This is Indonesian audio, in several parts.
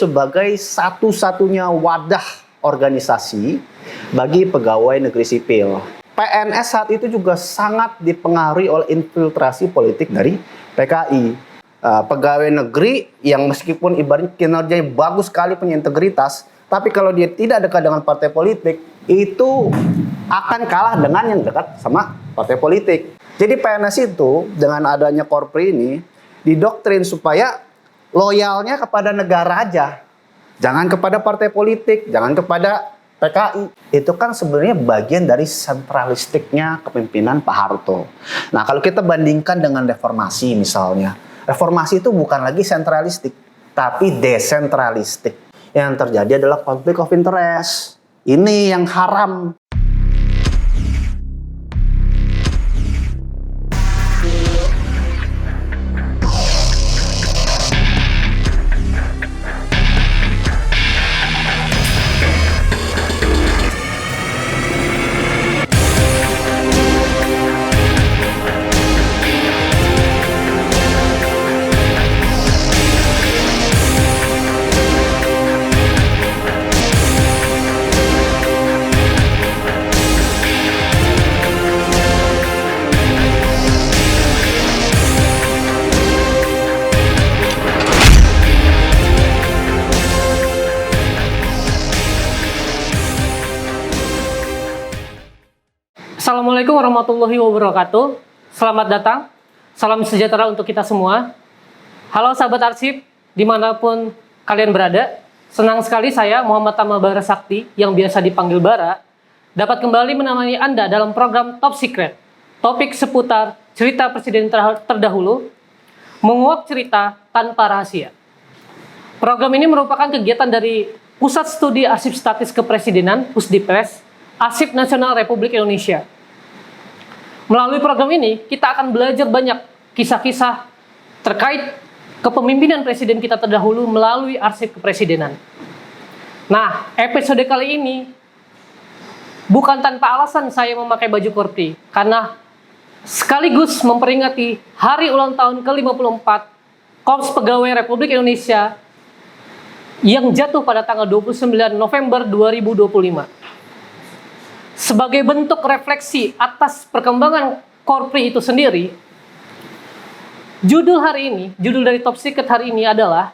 sebagai satu-satunya wadah organisasi bagi pegawai negeri sipil. PNS saat itu juga sangat dipengaruhi oleh infiltrasi politik dari PKI. Pegawai negeri yang meskipun ibaratnya kinerjanya bagus sekali, punya integritas, tapi kalau dia tidak dekat dengan partai politik, itu akan kalah dengan yang dekat sama partai politik. Jadi PNS itu dengan adanya Korpri ini didoktrin supaya loyalnya kepada negara aja. Jangan kepada partai politik, jangan kepada PKI. Itu kan sebenarnya bagian dari sentralistiknya kepemimpinan Pak Harto. Nah, kalau kita bandingkan dengan reformasi misalnya, reformasi itu bukan lagi sentralistik, tapi desentralistik. Yang terjadi adalah konflik of interest. Ini yang haram. Assalamualaikum warahmatullahi wabarakatuh. Selamat datang, salam sejahtera untuk kita semua. Halo sahabat arsip, dimanapun kalian berada. Senang sekali saya, Muhammad Tama Bara Sakti, yang biasa dipanggil Bara, dapat kembali menemani Anda dalam program Top Secret. Topik seputar cerita presiden terdahulu, menguak cerita tanpa rahasia. Program ini merupakan kegiatan dari Pusat Studi Arsip Statis Kepresidenan, Pusdipres, Arsip Nasional Republik Indonesia. Melalui program ini, kita akan belajar banyak kisah-kisah terkait kepemimpinan presiden kita terdahulu melalui arsip kepresidenan. Nah, episode kali ini bukan tanpa alasan saya memakai baju Korpri, karena sekaligus memperingati hari ulang tahun ke-54 Korps Pegawai Republik Indonesia yang jatuh pada tanggal 29 November 2025. Sebagai bentuk refleksi atas perkembangan Korpri itu sendiri, judul dari Top Secret hari ini adalah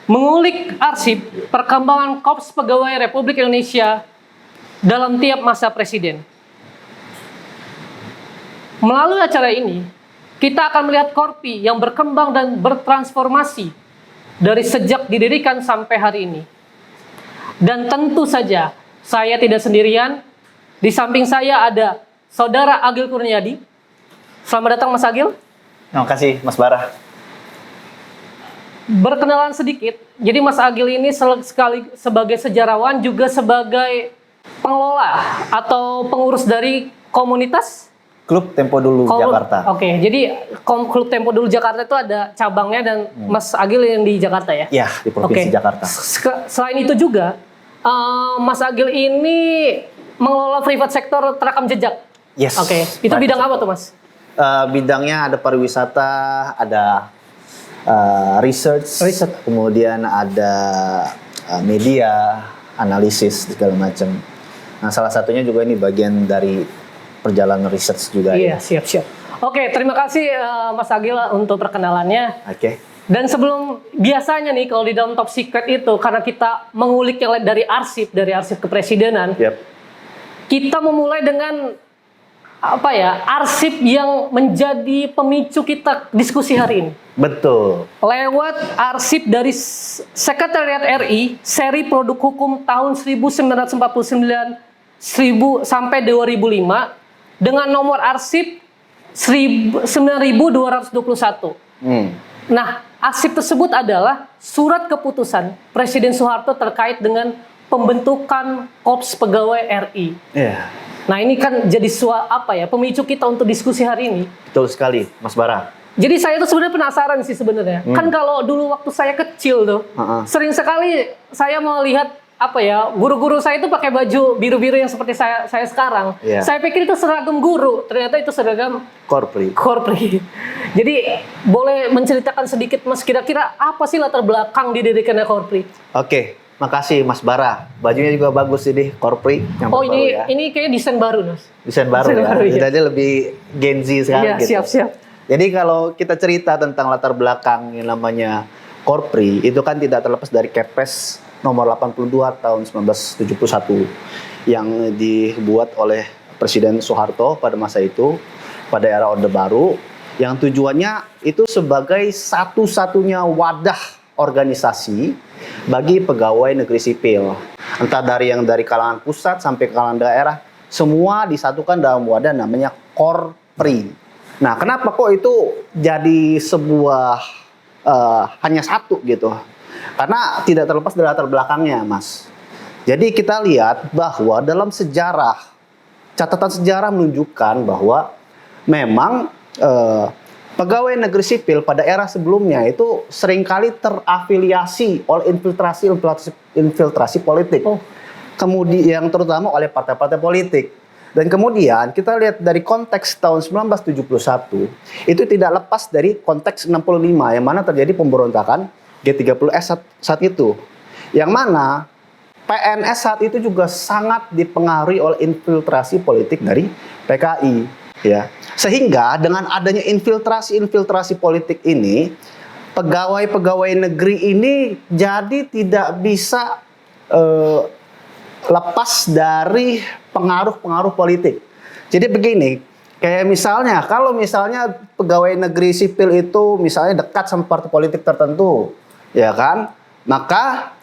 mengulik arsip perkembangan Korps Pegawai Republik Indonesia dalam tiap masa presiden. Melalui acara ini, kita akan melihat Korpri yang berkembang dan bertransformasi dari sejak didirikan sampai hari ini. Dan tentu saja, saya tidak sendirian. Di samping saya ada Saudara Agil Kurniadi. Selamat datang Mas Agil. Terima kasih Mas Bara. Berkenalan sedikit, jadi Mas Agil ini sekali sebagai sejarawan juga sebagai pengelola atau pengurus dari komunitas Klub Tempo Dulu Jakarta. Oke, jadi Klub Tempo Dulu Jakarta itu ada cabangnya dan Mas Agil yang di Jakarta ya? Iya, di Provinsi Jakarta. Selain itu juga, Mas Agil ini mengelola private sektor terekam jejak. Yes. Oke, itu bidang apa tuh Mas? Bidangnya ada pariwisata, ada research, kemudian ada media, analisis segala macam. Nah, salah satunya juga ini bagian dari perjalanan research juga. Iya, siap. Oke, terima kasih Mas Agil untuk perkenalannya. Oke. Dan sebelum biasanya nih kalau di dalam Top Secret itu karena kita mengulik yang dari arsip kepresidenan. Yep. Kita memulai dengan arsip yang menjadi pemicu kita diskusi hari ini. Betul. Lewat arsip dari Sekretariat RI, seri produk hukum tahun 1949 sampai 2005 dengan nomor arsip 9221. Nah, arsip tersebut adalah surat keputusan Presiden Soeharto terkait dengan pembentukan Korps Pegawai RI. Iya. Nah, ini kan jadi pemicu kita untuk diskusi hari ini. Betul sekali, Mas Bara. Jadi saya tuh sebenarnya penasaran sih sebenarnya. Kan kalau dulu waktu saya kecil tuh, sering sekali saya melihat apa ya, guru-guru saya itu pakai baju biru-biru yang seperti saya sekarang. Iya. Saya pikir itu seragam guru, ternyata itu seragam Korpri. Korpri. Jadi boleh menceritakan sedikit Mas, kira-kira apa sih latar belakang didirikannya Korpri? Oke, makasih Mas Bara. Bajunya juga bagus ini Korpri. Yang Oh terbaru ya. ini kayak desain baru Mas. Desain baru desain ya. baru, iya. Jadi lebih Gen Z sekarang Iya, gitu. siap-siap. Jadi kalau kita cerita tentang latar belakang yang namanya Korpri, itu kan tidak terlepas dari Kepres nomor 82 tahun 1971 yang dibuat oleh Presiden Soeharto pada masa itu, pada era Orde Baru, yang tujuannya itu sebagai satu-satunya wadah organisasi bagi pegawai negeri sipil. Entah dari kalangan pusat sampai kalangan daerah, semua disatukan dalam wadah namanya Korpri. Nah, kenapa kok itu jadi sebuah hanya satu gitu? Karena tidak terlepas dari latar belakangnya, Mas. Jadi kita lihat bahwa dalam sejarah, catatan sejarah menunjukkan bahwa memang pegawai negeri sipil pada era sebelumnya itu seringkali terafiliasi oleh infiltrasi politik. Oh. Kemudian yang terutama oleh partai-partai politik. Dan kemudian kita lihat dari konteks tahun 1971, itu tidak lepas dari konteks 65 yang mana terjadi pemberontakan G30S saat itu. Yang mana PNS saat itu juga sangat dipengaruhi oleh infiltrasi politik dari PKI, ya. Sehingga dengan adanya infiltrasi politik ini, pegawai-pegawai negeri ini jadi tidak bisa lepas dari pengaruh-pengaruh politik. Jadi begini, kayak misalnya kalau misalnya pegawai negeri sipil itu misalnya dekat sama partai politik tertentu, ya kan, maka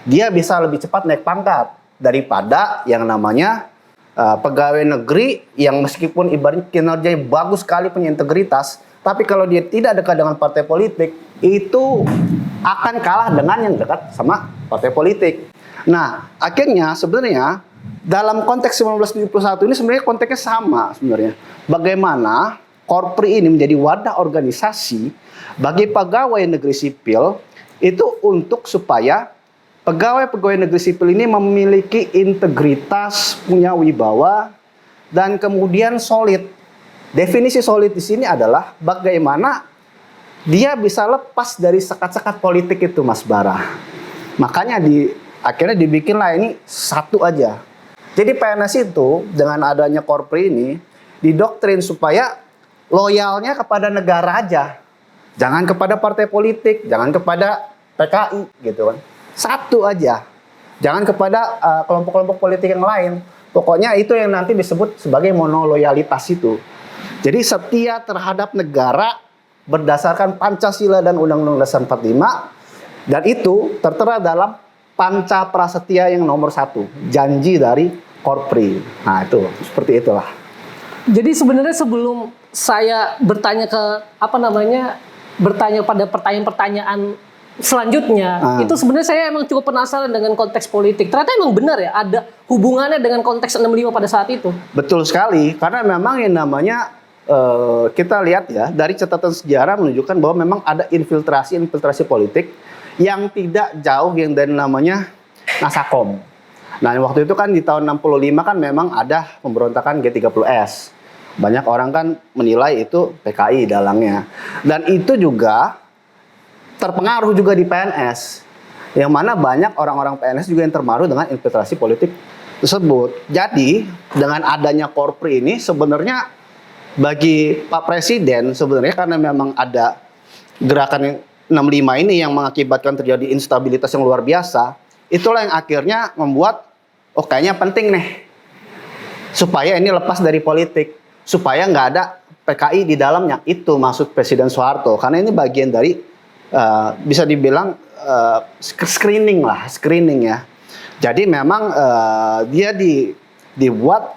dia bisa lebih cepat naik pangkat daripada yang namanya pegawai negeri yang meskipun ibaratnya kinerjanya bagus sekali, punya integritas, tapi kalau dia tidak dekat dengan partai politik, itu akan kalah dengan yang dekat sama partai politik. Nah, akhirnya sebenarnya dalam konteks 1971 ini sebenarnya konteksnya sama sebenarnya. Bagaimana Korpri ini menjadi wadah organisasi bagi pegawai negeri sipil itu untuk supaya pegawai-pegawai negeri sipil ini memiliki integritas, punya wibawa, dan kemudian solid. Definisi solid di sini adalah bagaimana dia bisa lepas dari sekat-sekat politik itu, Mas Bara. Makanya akhirnya dibikinlah ini satu aja. Jadi PNS itu dengan adanya Korpri ini didoktrin supaya loyalnya kepada negara aja. Jangan kepada partai politik, jangan kepada PKI gitu kan. Satu aja. Jangan kepada kelompok-kelompok politik yang lain. Pokoknya itu yang nanti disebut sebagai monoloyalitas itu. Jadi setia terhadap negara berdasarkan Pancasila dan Undang-Undang Dasar 45, dan itu tertera dalam Panca Prasetya yang nomor 1, janji dari Korpri. Nah itu, seperti itulah. Jadi sebenarnya sebelum saya bertanya pada pertanyaan-pertanyaan selanjutnya, itu sebenarnya saya emang cukup penasaran dengan konteks politik. Ternyata emang benar ya, ada hubungannya dengan konteks 65 pada saat itu. Betul sekali, karena memang yang namanya kita lihat ya, dari catatan sejarah menunjukkan bahwa memang ada infiltrasi politik yang tidak jauh yang dari namanya Nasakom. Nah, waktu itu kan di tahun 65 kan memang ada pemberontakan G30S. Banyak orang kan menilai itu PKI dalangnya. Dan itu juga terpengaruh juga di PNS. Yang mana banyak orang-orang PNS juga yang terpengaruh dengan infiltrasi politik tersebut. Jadi, dengan adanya Korpri ini sebenarnya bagi Pak Presiden sebenarnya karena memang ada gerakan 65 ini yang mengakibatkan terjadi instabilitas yang luar biasa, itulah yang akhirnya membuat kayaknya penting nih supaya ini lepas dari politik, supaya nggak ada PKI di dalamnya. Itu maksud Presiden Soeharto, karena ini bagian dari bisa dibilang screening ya. Jadi memang dia dibuat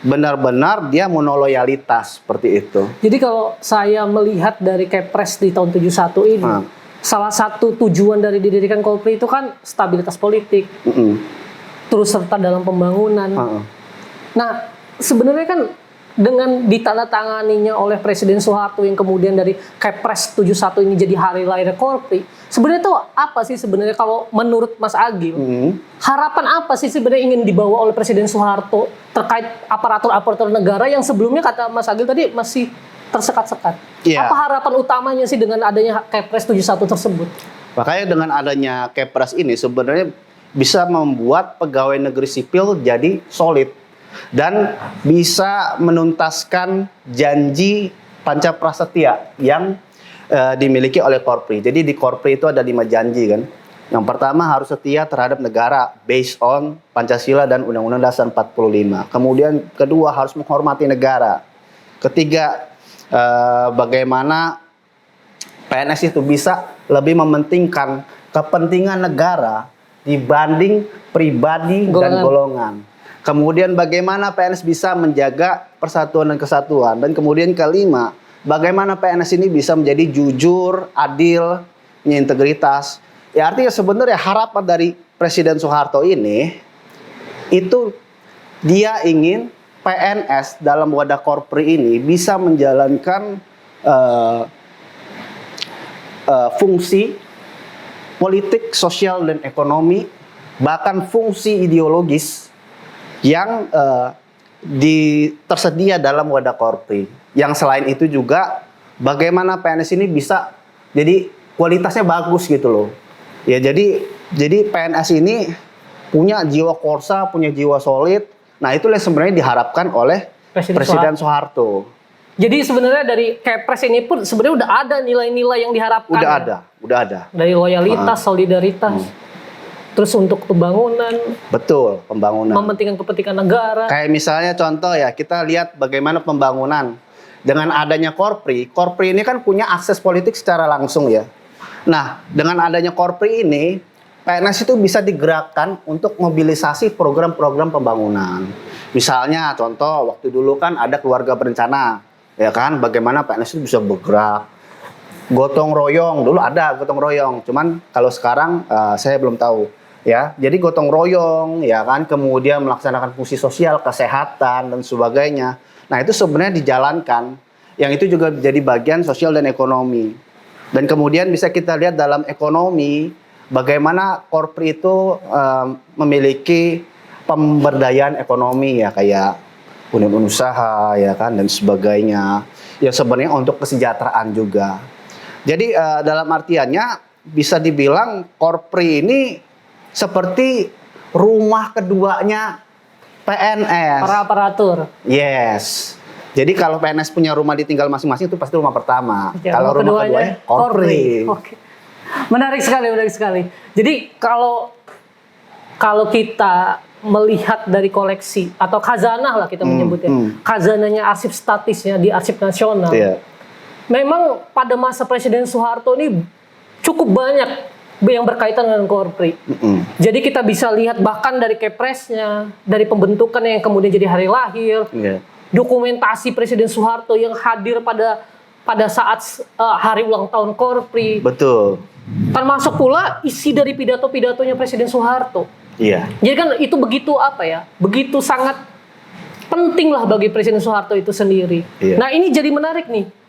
benar-benar dia monoloyalitas seperti itu. Jadi kalau saya melihat dari Kepres di tahun 71 ini, salah satu tujuan dari didirikan Korpri itu kan stabilitas politik, terus serta dalam pembangunan. Nah, sebenarnya kan dengan ditandatanganinya oleh Presiden Soeharto yang kemudian dari Kepres 71 ini jadi hari lahir Korpri, Sebenarnya tuh apa sih sebenarnya kalau menurut Mas Agil, harapan apa sih sebenarnya ingin dibawa oleh Presiden Soeharto terkait aparatur-aparatur negara yang sebelumnya kata Mas Agil tadi masih tersekat-sekat. Iya. Apa harapan utamanya sih dengan adanya Kepres 71 tersebut? Makanya dengan adanya Kepres ini sebenarnya bisa membuat pegawai negeri sipil jadi solid dan bisa menuntaskan janji Panca Prasetya yang dimiliki oleh Korpri. Jadi di Korpri itu ada 5 janji kan. Yang pertama harus setia terhadap negara based on Pancasila dan Undang-Undang Dasar 45. Kemudian kedua harus menghormati negara. Ketiga bagaimana PNS itu bisa lebih mementingkan kepentingan negara dibanding pribadi dan golongan. Kemudian bagaimana PNS bisa menjaga persatuan dan kesatuan. Dan kemudian kelima, bagaimana PNS ini bisa menjadi jujur, adil, punya integritas. Ya artinya sebenarnya harapan dari Presiden Soeharto ini itu dia ingin PNS dalam wadah Korpri ini bisa menjalankan fungsi politik, sosial, dan ekonomi, bahkan fungsi ideologis yang tersedia dalam wadah Korpri. Yang selain itu juga bagaimana PNS ini bisa jadi kualitasnya bagus gitu loh. Ya jadi PNS ini punya jiwa korsa, punya jiwa solid. Nah itulah yang sebenarnya diharapkan oleh Presiden Soeharto. Jadi sebenarnya dari Kepres ini pun sebenarnya udah ada nilai-nilai yang diharapkan. Udah ada. Dari loyalitas, solidaritas. Terus untuk pembangunan. Betul, pembangunan. Mementingkan kepentingan negara. Kayak misalnya contoh ya, kita lihat bagaimana pembangunan. Dengan adanya Korpri ini kan punya akses politik secara langsung ya. Nah, dengan adanya Korpri ini, PNS itu bisa digerakkan untuk mobilisasi program-program pembangunan. Misalnya contoh, waktu dulu kan ada keluarga berencana. Ya kan, bagaimana PNS itu bisa bergerak. Gotong royong, dulu ada gotong royong. Cuman kalau sekarang saya belum tahu. Ya, jadi gotong royong, ya kan, kemudian melaksanakan fungsi sosial, kesehatan, dan sebagainya. Nah itu sebenarnya dijalankan, yang itu juga jadi bagian sosial dan ekonomi. Dan kemudian bisa kita lihat dalam ekonomi, bagaimana Korpri itu memiliki pemberdayaan ekonomi ya, kayak unit usaha ya kan, dan sebagainya. Ya sebenarnya untuk kesejahteraan juga. Jadi dalam artiannya bisa dibilang Korpri ini seperti rumah keduanya PNS. Para aparatur. Yes. Jadi kalau PNS punya rumah ditinggal masing-masing itu pasti rumah pertama. Ya, kalau rumah keduanya Korpri. Oke. Menarik sekali. Jadi kalau kita melihat dari koleksi atau khazanah lah kita menyebutnya. Khazanahnya arsip statisnya di Arsip Nasional. Yeah. Memang pada masa Presiden Soeharto ini cukup banyak yang berkaitan dengan Korpri. Jadi kita bisa lihat bahkan dari Kepresnya, dari pembentukan yang kemudian jadi hari lahir, dokumentasi Presiden Soeharto yang hadir pada saat hari ulang tahun Korpri. Betul. Termasuk pula isi dari pidato-pidatonya Presiden Soeharto. Iya. Jadi kan itu begitu begitu sangat penting lah bagi Presiden Soeharto itu sendiri. Iya. Nah ini jadi menarik nih.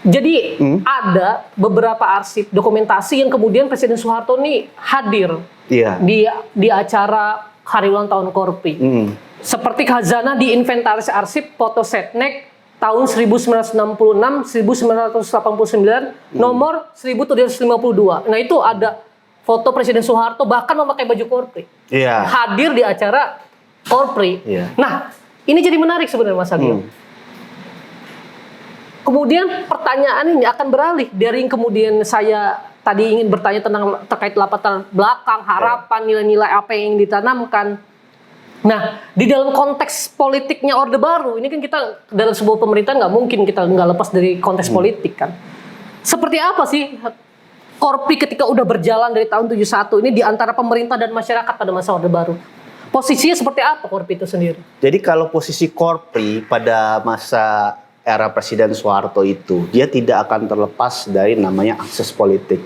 Jadi ada beberapa arsip dokumentasi yang kemudian Presiden Soeharto ini hadir di acara hari ulang tahun Korpri. Seperti khazanah di inventaris arsip foto Setnek tahun 1966-1989 nomor 1752. Nah itu ada foto Presiden Soeharto bahkan memakai baju Korpri. Hadir di acara Korpri. Nah ini jadi menarik sebenarnya Mas Agil. Kemudian pertanyaan ini akan beralih dari yang kemudian saya tadi ingin bertanya tentang terkait latar belakang, harapan, nilai-nilai apa yang ingin ditanamkan. Nah, di dalam konteks politiknya Orde Baru, ini kan kita dalam sebuah pemerintahan nggak mungkin kita nggak lepas dari konteks politik kan. Seperti apa sih Korpri ketika udah berjalan dari tahun 71 ini di antara pemerintah dan masyarakat pada masa Orde Baru? Posisinya seperti apa Korpri itu sendiri? Jadi kalau posisi Korpri pada masa era Presiden Soeharto itu, dia tidak akan terlepas dari namanya akses politik.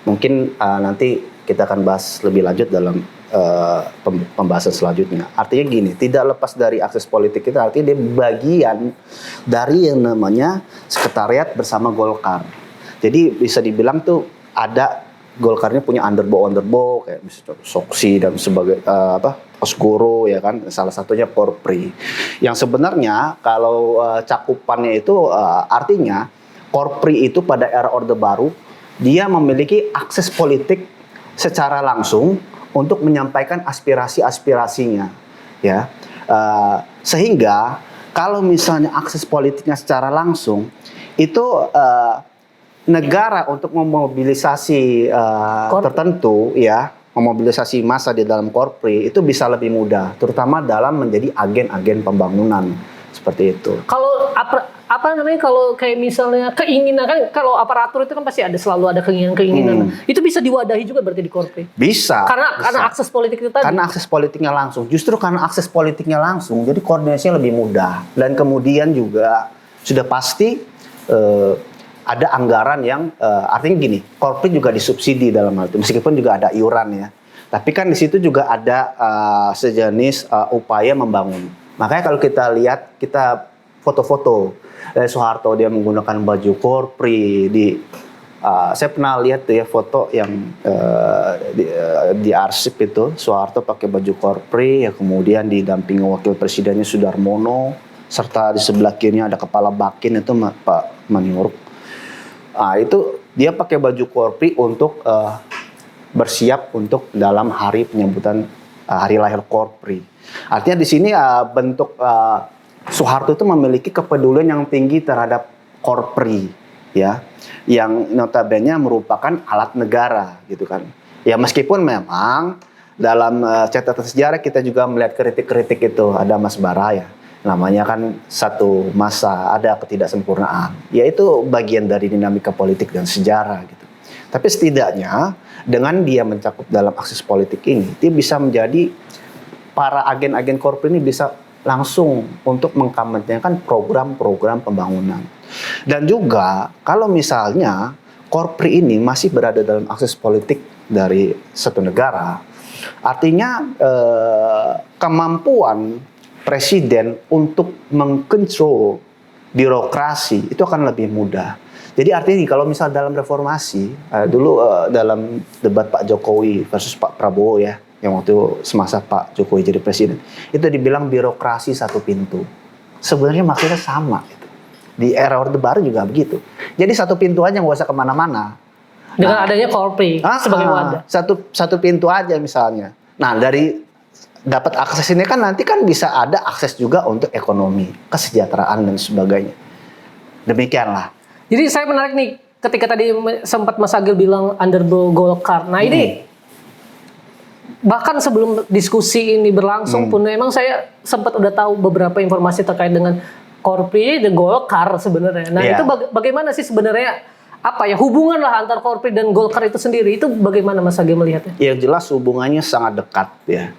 Mungkin nanti kita akan bahas lebih lanjut dalam pembahasan selanjutnya. Artinya gini, tidak lepas dari akses politik kita, artinya dia bagian dari yang namanya sekretariat bersama Golkar. Jadi bisa dibilang tuh ada Golkar ini punya underbow kayak misalnya Soksi dan sebagai Osgoro ya kan, salah satunya Korpri. Yang sebenarnya kalau cakupannya itu artinya Korpri itu pada era Orde Baru dia memiliki akses politik secara langsung untuk menyampaikan aspirasi-aspirasinya, ya. Sehingga kalau misalnya akses politiknya secara langsung itu negara untuk memobilisasi tertentu, ya, memobilisasi massa di dalam Korpri itu bisa lebih mudah, terutama dalam menjadi agen-agen pembangunan seperti itu. Kalau apa namanya, kalau kayak misalnya keinginan kan, kalau aparatur itu kan pasti selalu ada keinginan. Itu bisa diwadahi juga berarti di Korpri. Bisa. Karena akses politik itu tadi. Karena akses politiknya langsung. Justru karena akses politiknya langsung, jadi koordinasinya lebih mudah. Dan kemudian juga sudah pasti ada anggaran yang artinya gini, Korpri juga disubsidi dalam hal itu, meskipun juga ada iuran ya. Tapi kan di situ juga ada sejenis upaya membangun. Makanya kalau kita lihat, kita foto-foto Soeharto dia menggunakan baju Korpri saya pernah lihat tuh ya foto yang di arsip itu Soeharto pakai baju Korpri, ya kemudian didampingi wakil presidennya Sudarmono, serta di sebelah kirinya ada kepala Bakin itu Pak Maniuruk. Itu dia pakai baju Korpri untuk bersiap untuk dalam hari penyambutan hari lahir Korpri. Artinya di sini bentuk Soeharto itu memiliki kepedulian yang tinggi terhadap Korpri, ya, yang notabene merupakan alat negara, gitu kan. Ya meskipun memang dalam catatan sejarah kita juga melihat kritik-kritik itu, ada Mas Bara ya, namanya kan satu masa ada ketidaksempurnaan, yaitu bagian dari dinamika politik dan sejarah gitu. Tapi setidaknya dengan dia mencakup dalam akses politik ini, dia bisa menjadi para agen-agen Korpri ini bisa langsung untuk mengkampanyekan program-program pembangunan. Dan juga kalau misalnya Korpri ini masih berada dalam akses politik dari satu negara, artinya kemampuan presiden untuk mengkontrol birokrasi itu akan lebih mudah. Jadi artinya kalau misal dalam reformasi, dulu dalam debat Pak Jokowi versus Pak Prabowo ya, yang waktu semasa Pak Jokowi jadi presiden, itu dibilang birokrasi satu pintu. Sebenarnya maksudnya sama. Gitu. Di era Orde Baru juga begitu. Jadi satu pintu aja, nggak usah kemana-mana. Dengan adanya Korpri sebagai wadah. Satu pintu aja misalnya. Nah dari dapat akses ini kan nanti kan bisa ada akses juga untuk ekonomi, kesejahteraan dan sebagainya. Demikianlah. Jadi saya menarik nih ketika tadi sempat Mas Agil bilang underdog Golkar. Nah ini bahkan sebelum diskusi ini berlangsung pun memang saya sempat udah tahu beberapa informasi terkait dengan Korpri dan Golkar sebenarnya. Nah itu bagaimana sih sebenarnya hubungan lah antar Korpri dan Golkar itu sendiri, itu bagaimana Mas Agil melihatnya? Ya jelas hubungannya sangat dekat ya.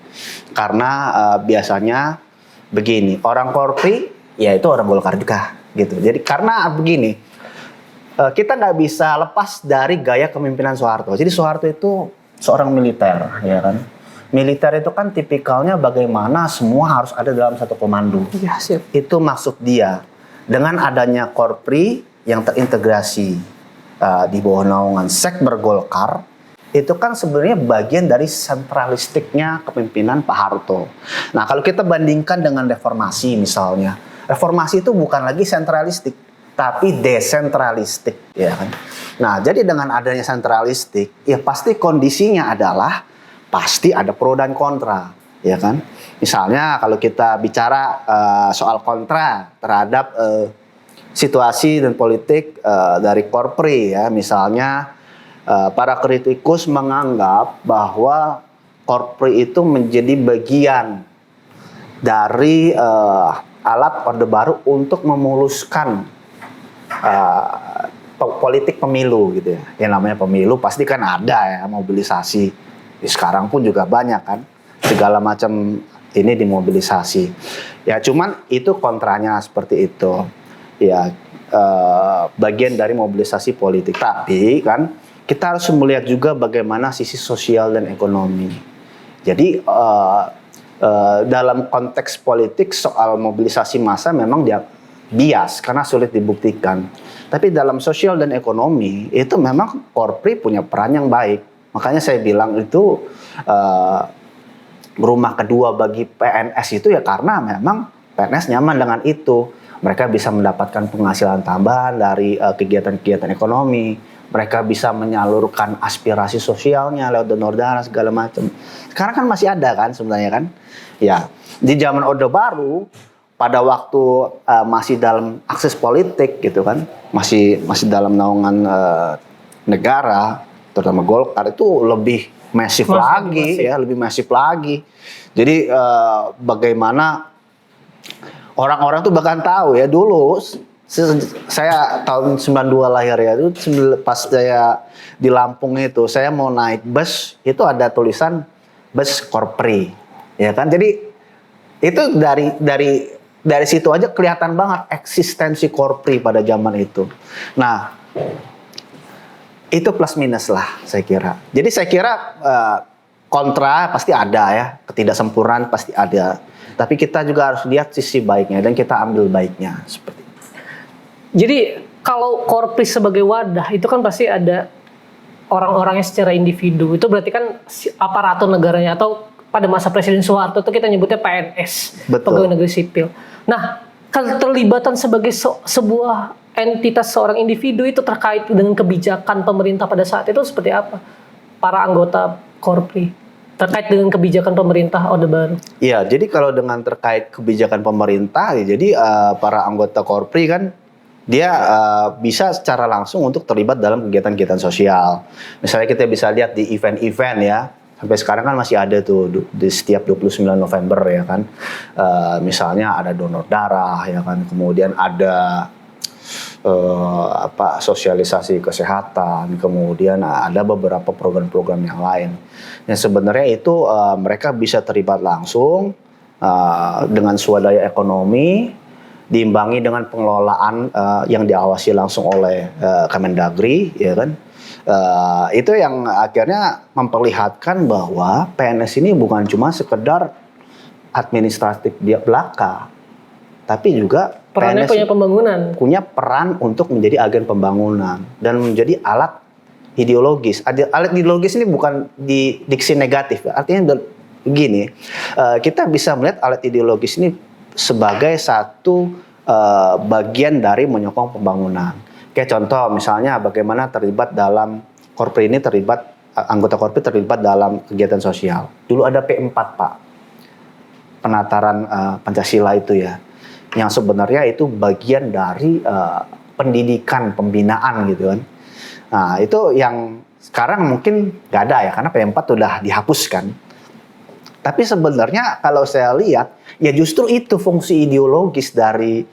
Karena biasanya begini, orang Korpri ya itu orang Golkar juga gitu. Jadi karena begini, kita nggak bisa lepas dari gaya kepemimpinan Soeharto. Jadi Soeharto itu seorang militer, ya kan. Militer itu kan tipikalnya bagaimana semua harus ada dalam satu komando. Ya, siap. Itu maksud dia. Dengan adanya Korpri yang terintegrasi di bawah naungan Sekber Golkar, itu kan sebenarnya bagian dari sentralistiknya kepemimpinan Pak Harto. Nah, kalau kita bandingkan dengan reformasi misalnya, reformasi itu bukan lagi sentralistik, tapi desentralistik, ya kan. Nah, jadi dengan adanya sentralistik, ya pasti kondisinya adalah pasti ada pro dan kontra, ya kan. Misalnya kalau kita bicara soal kontra terhadap situasi dan politik dari Korpri, ya, misalnya para kritikus menganggap bahwa Korpri itu menjadi bagian dari alat Orde Baru untuk memuluskan politik pemilu gitu ya. Yang namanya pemilu pasti kan ada ya mobilisasi. Sekarang pun juga banyak kan segala macam ini dimobilisasi. Ya cuman itu kontranya seperti itu. Ya bagian dari mobilisasi politik. Tapi kan kita harus melihat juga bagaimana sisi sosial dan ekonomi. Jadi dalam konteks politik soal mobilisasi massa memang dia bias karena sulit dibuktikan. Tapi dalam sosial dan ekonomi itu memang Korpri punya peran yang baik. Makanya saya bilang itu rumah kedua bagi PNS itu ya karena memang PNS nyaman dengan itu. Mereka bisa mendapatkan penghasilan tambahan dari kegiatan-kegiatan ekonomi. Mereka bisa menyalurkan aspirasi sosialnya lewat donor darah segala macam. Sekarang kan masih ada kan sebenarnya kan. Ya, di zaman Orde Baru pada waktu masih dalam akses politik gitu kan, masih dalam naungan negara, terutama Golkar itu lebih masif lagi. Ya, lebih masif lagi. Jadi bagaimana orang-orang tuh bahkan tahu ya dulu saya tahun 92 lahir ya, itu pas saya di Lampung itu saya mau naik bus itu ada tulisan bus Korpri. Ya kan? Jadi itu dari situ aja kelihatan banget eksistensi Korpri pada zaman itu. Nah, itu plus minus lah saya kira. Jadi saya kira kontra pasti ada ya, ketidaksempurnaan pasti ada. Tapi kita juga harus lihat sisi baiknya dan kita ambil baiknya seperti itu. Jadi kalau Korpri sebagai wadah itu kan pasti ada orang-orangnya secara individu. Itu berarti kan aparatur negaranya atau pada masa Presiden Soeharto itu kita nyebutnya PNS, pegawai negeri sipil. Nah, keterlibatan sebagai sebuah entitas seorang individu itu terkait dengan kebijakan pemerintah pada saat itu seperti apa? Para anggota Korpri terkait dengan kebijakan pemerintah Orde Baru. Iya, jadi kalau dengan terkait kebijakan pemerintah, ya, jadi para anggota Korpri kan dia bisa secara langsung untuk terlibat dalam kegiatan-kegiatan sosial. Misalnya kita bisa lihat di event-event ya, sampai sekarang kan masih ada tuh di setiap 29 November ya kan. Misalnya ada donor darah ya kan, kemudian ada sosialisasi kesehatan, kemudian ada beberapa program-program yang lain. Yang sebenarnya itu mereka bisa terlibat langsung dengan swadaya ekonomi, diimbangi dengan pengelolaan yang diawasi langsung oleh Kemendagri, ya kan? Itu yang akhirnya memperlihatkan bahwa PNS ini bukan cuma sekedar administratif dia belaka, tapi juga perannya punya pembangunan. Punya peran untuk menjadi agen pembangunan dan menjadi alat ideologis. Alat ideologis ini bukan di diksi negatif, artinya begini, kita bisa melihat alat ideologis ini sebagai satu bagian dari menyokong pembangunan. Kayak contoh misalnya bagaimana terlibat dalam Korpri ini anggota Korpri terlibat dalam kegiatan sosial. Dulu ada P4 Pak, penataran Pancasila itu ya, yang sebenarnya itu bagian dari pendidikan, pembinaan gitu kan. Nah itu yang sekarang mungkin nggak ada ya, karena P4 sudah dihapuskan. Tapi sebenarnya kalau saya lihat, ya justru itu fungsi ideologis dari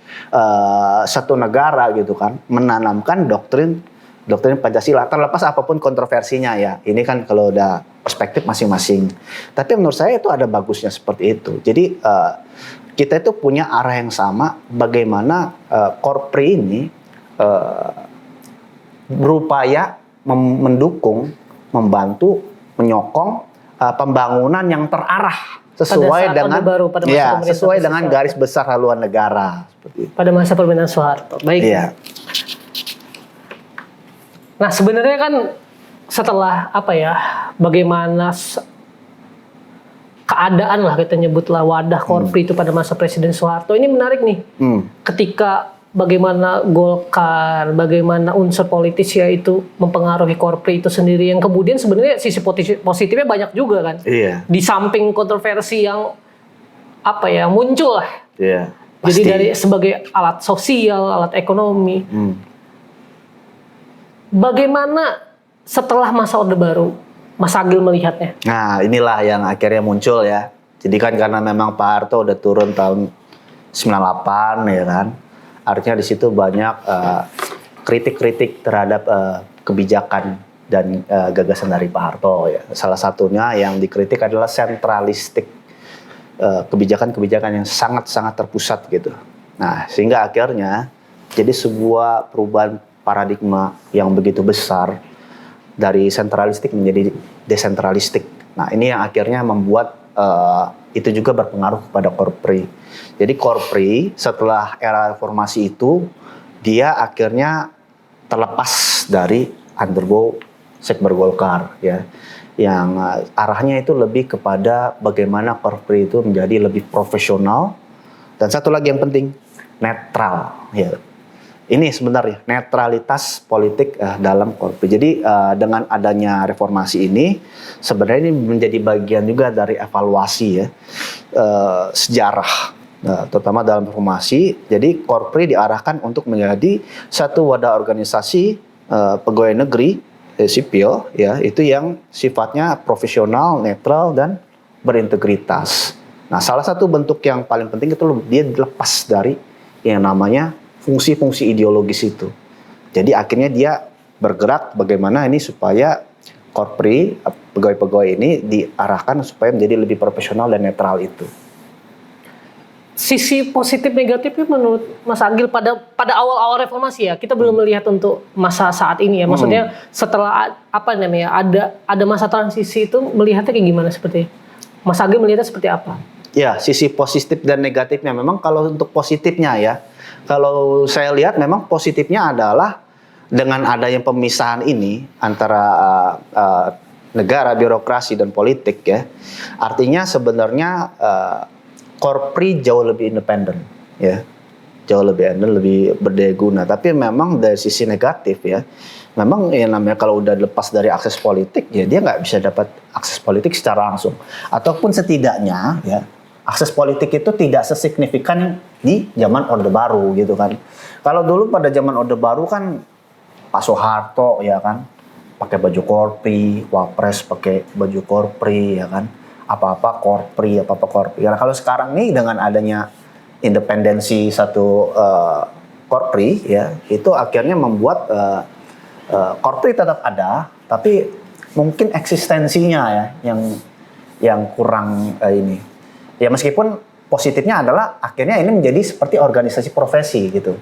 satu negara gitu kan, menanamkan doktrin Pancasila, terlepas apapun kontroversinya ya. Ini kan kalau udah perspektif masing-masing. Tapi menurut saya itu ada bagusnya seperti itu. Jadi kita itu punya arah yang sama, bagaimana Korpri ini berupaya mendukung, membantu, menyokong pembangunan yang terarah sesuai dengan garis besar haluan negara seperti itu. Pada masa pemerintahan Soeharto. Baik. Iya. Nah, sebenarnya kan setelah bagaimana keadaan lah kita nyebutlah wadah Korpri itu pada masa Presiden Soeharto, ini menarik nih. Ketika bagaimana Golkar, bagaimana unsur politis yaitu mempengaruhi Korpri itu sendiri, yang kemudian sebenarnya sisi positifnya banyak juga kan. Iya. Di samping kontroversi yang muncul lah. Iya. Jadi dari sebagai alat sosial, alat ekonomi. Bagaimana setelah masa Orde Baru, Mas Agil melihatnya? Nah, inilah yang akhirnya muncul ya. Jadi kan karena memang Pak Harto udah turun tahun 98 ya kan. Artinya di situ banyak kritik-kritik terhadap kebijakan dan gagasan dari Pak Harto ya. Salah satunya yang dikritik adalah sentralistik, kebijakan-kebijakan yang sangat-sangat terpusat gitu. Nah, sehingga akhirnya jadi sebuah perubahan paradigma yang begitu besar dari sentralistik menjadi desentralistik. Nah, ini yang akhirnya membuat itu juga berpengaruh kepada Korpri. Jadi Korpri setelah era reformasi itu dia akhirnya terlepas dari undergo Sekber Golkar ya, yang arahnya itu lebih kepada bagaimana Korpri itu menjadi lebih profesional dan satu lagi yang penting netral ya. Ini sebenarnya netralitas politik dalam Korpri. Jadi dengan adanya reformasi ini sebenarnya ini menjadi bagian juga dari evaluasi ya sejarah, terutama dalam reformasi. Jadi Korpri diarahkan untuk menjadi satu wadah organisasi pegawai negeri sipil ya, itu yang sifatnya profesional, netral dan berintegritas. Nah, salah satu bentuk yang paling penting itu dia dilepas dari yang namanya fungsi-fungsi ideologis itu. Jadi akhirnya dia bergerak bagaimana ini supaya Korpri, pegawai-pegawai ini diarahkan supaya menjadi lebih profesional dan netral itu. Sisi positif negatifnya menurut Mas Agil pada awal-awal reformasi ya, kita belum melihat untuk masa saat ini ya. Maksudnya setelah ada masa transisi itu melihatnya kayak gimana seperti Mas Agil melihatnya seperti apa? Ya, sisi positif dan negatifnya memang kalau untuk positifnya ya, kalau saya lihat memang positifnya adalah dengan adanya pemisahan ini antara negara, birokrasi dan politik ya, artinya sebenarnya Korpri jauh lebih independen ya, jauh lebih independen, lebih berdaya guna. Tapi memang dari sisi negatif ya, memang yang namanya kalau udah lepas dari akses politik ya dia nggak bisa dapat akses politik secara langsung, ataupun setidaknya ya akses politik itu tidak sesignifikan di zaman Orde Baru gitu kan. Kalau dulu pada zaman Orde Baru kan Pak Soeharto ya kan pakai baju Korpri, Wapres pakai baju Korpri ya kan, apa-apa Korpri. Ya, kalau sekarang nih dengan adanya independensi satu Korpri ya, itu akhirnya membuat Korpri tetap ada, tapi mungkin eksistensinya ya yang kurang ini. Ya meskipun positifnya adalah akhirnya ini menjadi seperti organisasi profesi gitu,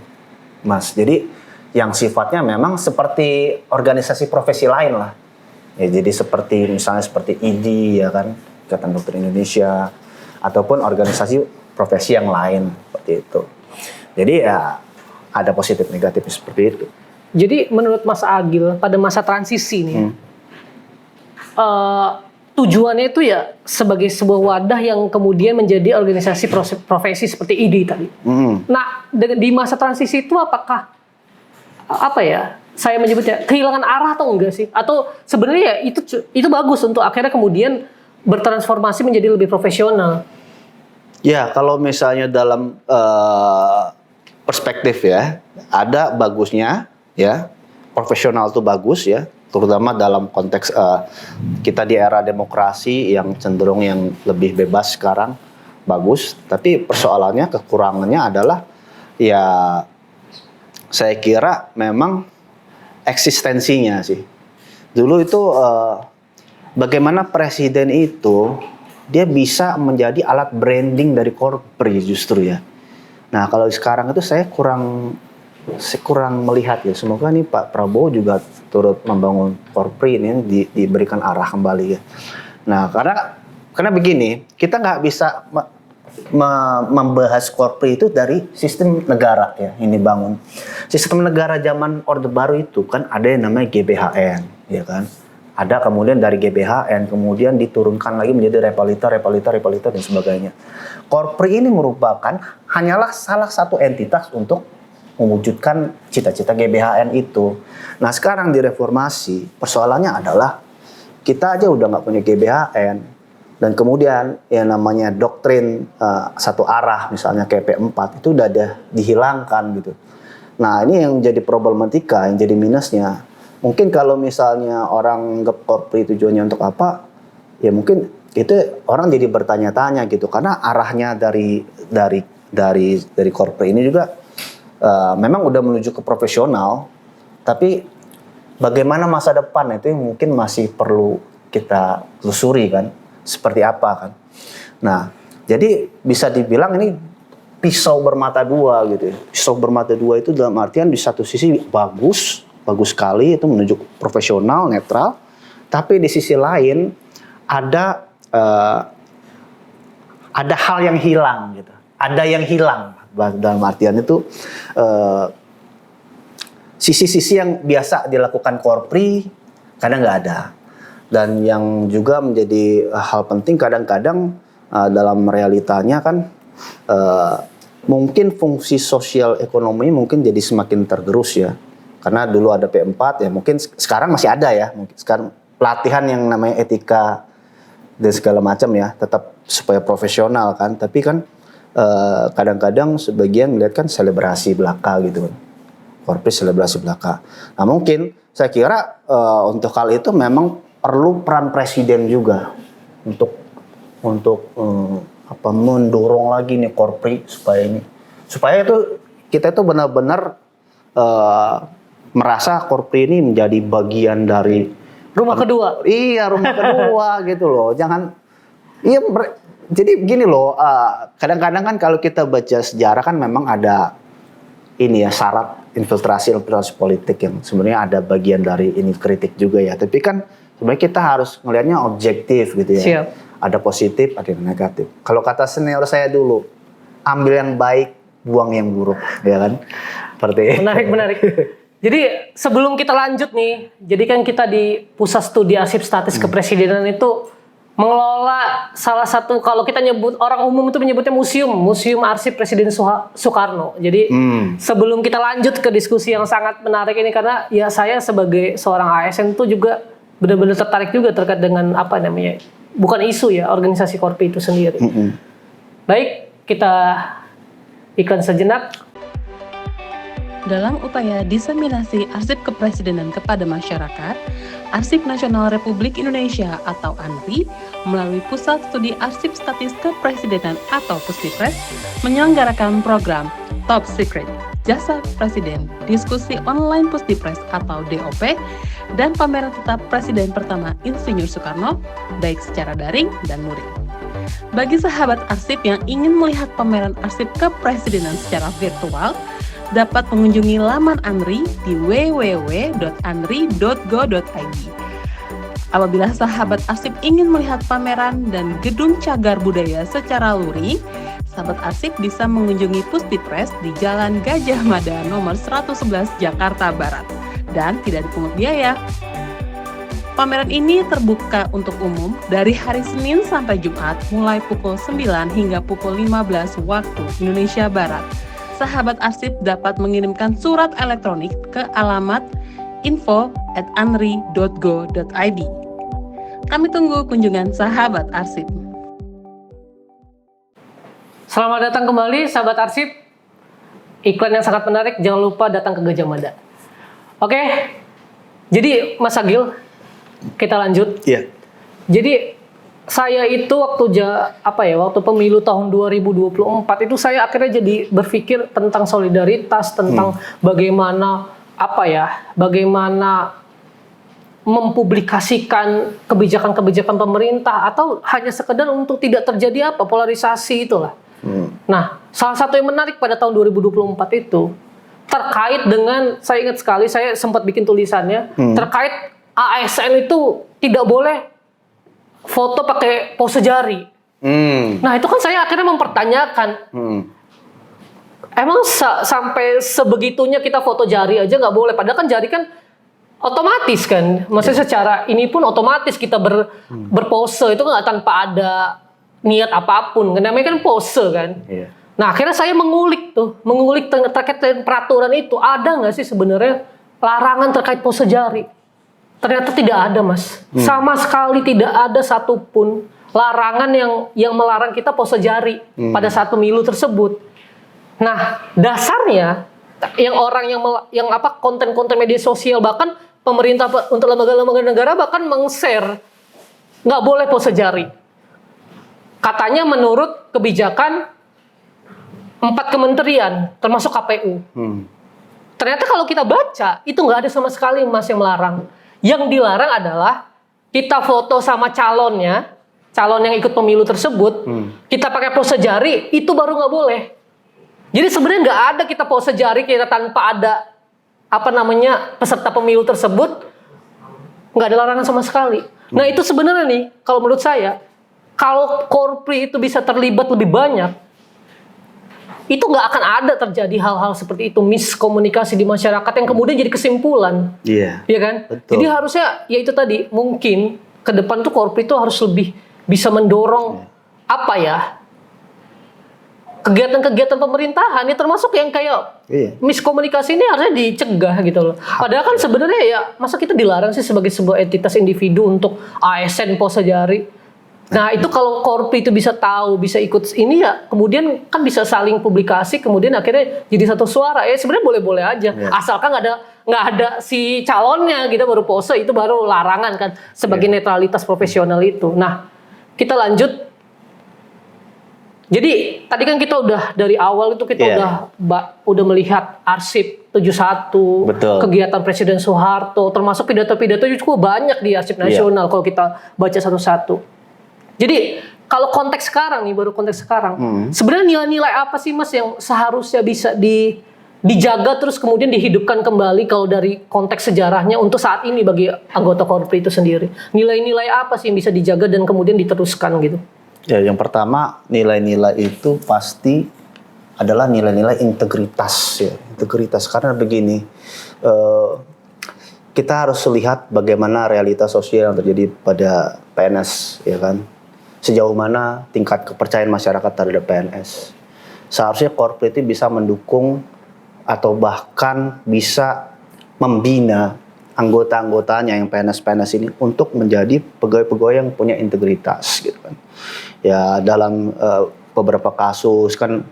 Mas. Jadi yang sifatnya memang seperti organisasi profesi lain lah. Ya, jadi seperti misalnya seperti IDI ya kan, Ikatan Dokter Indonesia, ataupun organisasi profesi yang lain seperti itu. Jadi ya ada positif negatif seperti itu. Jadi menurut Mas Agil pada masa transisi nih, tujuannya itu ya sebagai sebuah wadah yang kemudian menjadi organisasi profesi seperti IDI tadi. Nah, di masa transisi itu apakah saya menyebutnya kehilangan arah atau enggak sih? Atau sebenarnya ya itu bagus untuk akhirnya kemudian bertransformasi menjadi lebih profesional? Ya, kalau misalnya dalam perspektif ya, ada bagusnya ya, profesional itu bagus ya, terutama dalam konteks kita di era demokrasi yang cenderung yang lebih bebas sekarang, bagus. Tapi persoalannya, kekurangannya adalah ya saya kira memang eksistensinya sih. Dulu itu bagaimana presiden itu dia bisa menjadi alat branding dari Korpri justru ya. Nah kalau sekarang itu saya kurang melihat ya. Semoga nih Pak Prabowo juga turut membangun Korpri ini diberikan arah kembali ya. Nah karena begini, kita nggak bisa membahas Korpri itu dari sistem negara ya ini bangun. Sistem negara zaman Orde Baru itu kan ada yang namanya GBHN ya kan. Ada kemudian dari GBHN kemudian diturunkan lagi menjadi repaliter dan sebagainya. Korpri ini merupakan hanyalah salah satu entitas untuk mewujudkan cita-cita GBHN itu. Nah sekarang di reformasi persoalannya adalah kita aja udah nggak punya GBHN dan kemudian yang namanya doktrin satu arah misalnya KP4 itu udah dihilangkan gitu. Nah ini yang jadi problematika, yang jadi minusnya. Mungkin kalau misalnya orang anggap Korpri tujuannya untuk apa, ya mungkin itu orang jadi bertanya-tanya gitu karena arahnya dari Korpri ini juga memang udah menuju ke profesional, tapi bagaimana masa depan itu yang mungkin masih perlu kita telusuri kan, seperti apa kan. Nah, jadi bisa dibilang ini pisau bermata dua gitu ya. Pisau bermata dua itu dalam artian di satu sisi bagus sekali itu menuju profesional, netral, tapi di sisi lain ada ada hal yang hilang gitu. Ada yang hilang dalam artian itu sisi-sisi yang biasa dilakukan Korpri kadang nggak ada. Dan yang juga menjadi hal penting kadang-kadang dalam realitanya kan mungkin fungsi sosial ekonomi mungkin jadi semakin tergerus ya. Karena dulu ada P4 ya, mungkin sekarang masih ada ya. Mungkin sekarang pelatihan yang namanya etika dan segala macam ya, tetap supaya profesional kan. Tapi kan kadang-kadang sebagian melihat kan selebrasi belaka gitu kan. Korpri selebrasi belaka. Nah mungkin saya kira untuk hal itu memang perlu peran presiden juga untuk mendorong lagi nih Korpri supaya itu kita itu benar-benar merasa Korpri ini menjadi bagian dari Rumah kedua. Iya, rumah kedua gitu loh. Jadi begini loh, kadang-kadang kan kalau kita baca sejarah kan memang ada ini ya syarat infiltrasi politik yang sebenarnya ada bagian dari ini kritik juga ya. Tapi kan sebenarnya kita harus melihatnya objektif gitu ya. Siap. Ada positif, ada yang negatif. Kalau kata senior saya dulu, ambil yang baik, buang yang buruk, ya kan? Seperti Menarik. Jadi sebelum kita lanjut nih, jadi kan kita di Pusat Studi Arsip Statis Kepresidenan itu mengelola salah satu, kalau kita nyebut orang umum itu menyebutnya museum arsip Presiden Soekarno. Jadi sebelum kita lanjut ke diskusi yang sangat menarik ini, karena ya saya sebagai seorang ASN itu juga benar-benar tertarik juga terkait dengan apa namanya, bukan isu ya, organisasi Korpri itu sendiri. Baik, kita iklan sejenak. Dalam upaya diseminasi arsip kepresidenan kepada masyarakat, Arsip Nasional Republik Indonesia atau ANRI melalui Pusat Studi Arsip Statis Kepresidenan atau Puspipres menyelenggarakan program Top Secret Jasa Presiden, diskusi online Puspipres atau DOP, dan pameran tetap Presiden pertama Insinyur Soekarno, baik secara daring dan luring. Bagi sahabat arsip yang ingin melihat pameran arsip kepresidenan secara virtual, dapat mengunjungi laman ANRI di www.anri.go.id. Apabila sahabat arsip ingin melihat pameran dan gedung cagar budaya secara luring, sahabat arsip bisa mengunjungi Puspipres di Jalan Gajah Mada nomor 111 Jakarta Barat dan tidak dipungut biaya. Pameran ini terbuka untuk umum dari hari Senin sampai Jumat mulai pukul 9 hingga pukul 15 waktu Indonesia Barat. Sahabat arsip dapat mengirimkan surat elektronik ke alamat info@anri.go.id. Kami tunggu kunjungan sahabat arsip. Selamat datang kembali sahabat arsip. Iklan yang sangat menarik, jangan lupa datang ke Gajah Mada. Oke, jadi Mas Agil, kita lanjut. Iya. Jadi saya itu waktu pemilu tahun 2024 itu saya akhirnya jadi berpikir tentang solidaritas, tentang bagaimana mempublikasikan kebijakan-kebijakan pemerintah atau hanya sekedar untuk tidak terjadi polarisasi itulah. Nah, salah satu yang menarik pada tahun 2024 itu terkait dengan, saya ingat sekali saya sempat bikin tulisannya terkait ASN itu tidak boleh foto pakai pose jari. Nah itu kan saya akhirnya mempertanyakan, emang sampai sebegitunya kita foto jari aja nggak boleh? Padahal kan jari kan otomatis kan, maksudnya secara ini pun otomatis kita berpose itu nggak tanpa ada niat apapun. Namanya kan pose kan. Nah akhirnya saya mengulik terkait dengan peraturan itu, ada nggak sih sebenarnya larangan terkait pose jari? Ternyata tidak ada, Mas. Sama sekali tidak ada satupun larangan yang melarang kita pose jari pada saat pemilu tersebut. Nah, dasarnya konten-konten media sosial, bahkan pemerintah untuk lembaga-lembaga negara bahkan meng-share nggak boleh pose jari. Katanya menurut kebijakan 4 kementerian termasuk KPU. Ternyata kalau kita baca itu nggak ada sama sekali, Mas, yang melarang. Yang dilarang adalah kita foto sama calon yang ikut pemilu tersebut, kita pakai pose jari, itu baru nggak boleh. Jadi sebenarnya nggak ada kita pose jari kita tanpa ada peserta pemilu tersebut, nggak ada larangan sama sekali. Nah itu sebenarnya nih, kalau menurut saya kalau Korpri itu bisa terlibat lebih banyak, itu nggak akan ada terjadi hal-hal seperti itu, miskomunikasi di masyarakat yang kemudian jadi kesimpulan. Iya. Iya kan? Betul. Jadi harusnya ya itu tadi, mungkin ke depan tuh Korpri itu harus lebih bisa mendorong apa ya? Kegiatan-kegiatan pemerintahan ya, termasuk yang kayak miskomunikasi ini harusnya dicegah gitu loh. Padahal kan sebenarnya ya, masa kita dilarang sih sebagai sebuah entitas individu untuk ASN pos sejari. Nah itu kalau Korpri itu bisa tahu, bisa ikut ini ya, kemudian kan bisa saling publikasi, kemudian akhirnya jadi satu suara. Ya sebenarnya boleh-boleh aja, asalkan nggak ada si calonnya gitu baru pose, itu baru larangan kan sebagai netralitas profesional itu. Nah kita lanjut. Jadi tadi kan kita udah dari awal itu kita udah melihat arsip 71, Betul. kegiatan Presiden Soeharto, termasuk pidato-pidato cukup banyak di arsip nasional kalau kita baca satu-satu. Jadi kalau konteks sekarang nih, baru konteks sekarang, sebenarnya nilai-nilai apa sih Mas yang seharusnya bisa dijaga terus kemudian dihidupkan kembali kalau dari konteks sejarahnya untuk saat ini bagi anggota Korpri itu sendiri? Nilai-nilai apa sih yang bisa dijaga dan kemudian diteruskan gitu? Ya, yang pertama nilai-nilai itu pasti adalah nilai-nilai integritas ya. Integritas karena begini, kita harus lihat bagaimana realitas sosial yang terjadi pada PNS ya kan. Sejauh mana tingkat kepercayaan masyarakat terhadap PNS. Seharusnya Korpri itu bisa mendukung atau bahkan bisa membina anggota-anggotanya yang PNS-PNS ini untuk menjadi pegawai-pegawai yang punya integritas gitu kan. Ya dalam beberapa kasus kan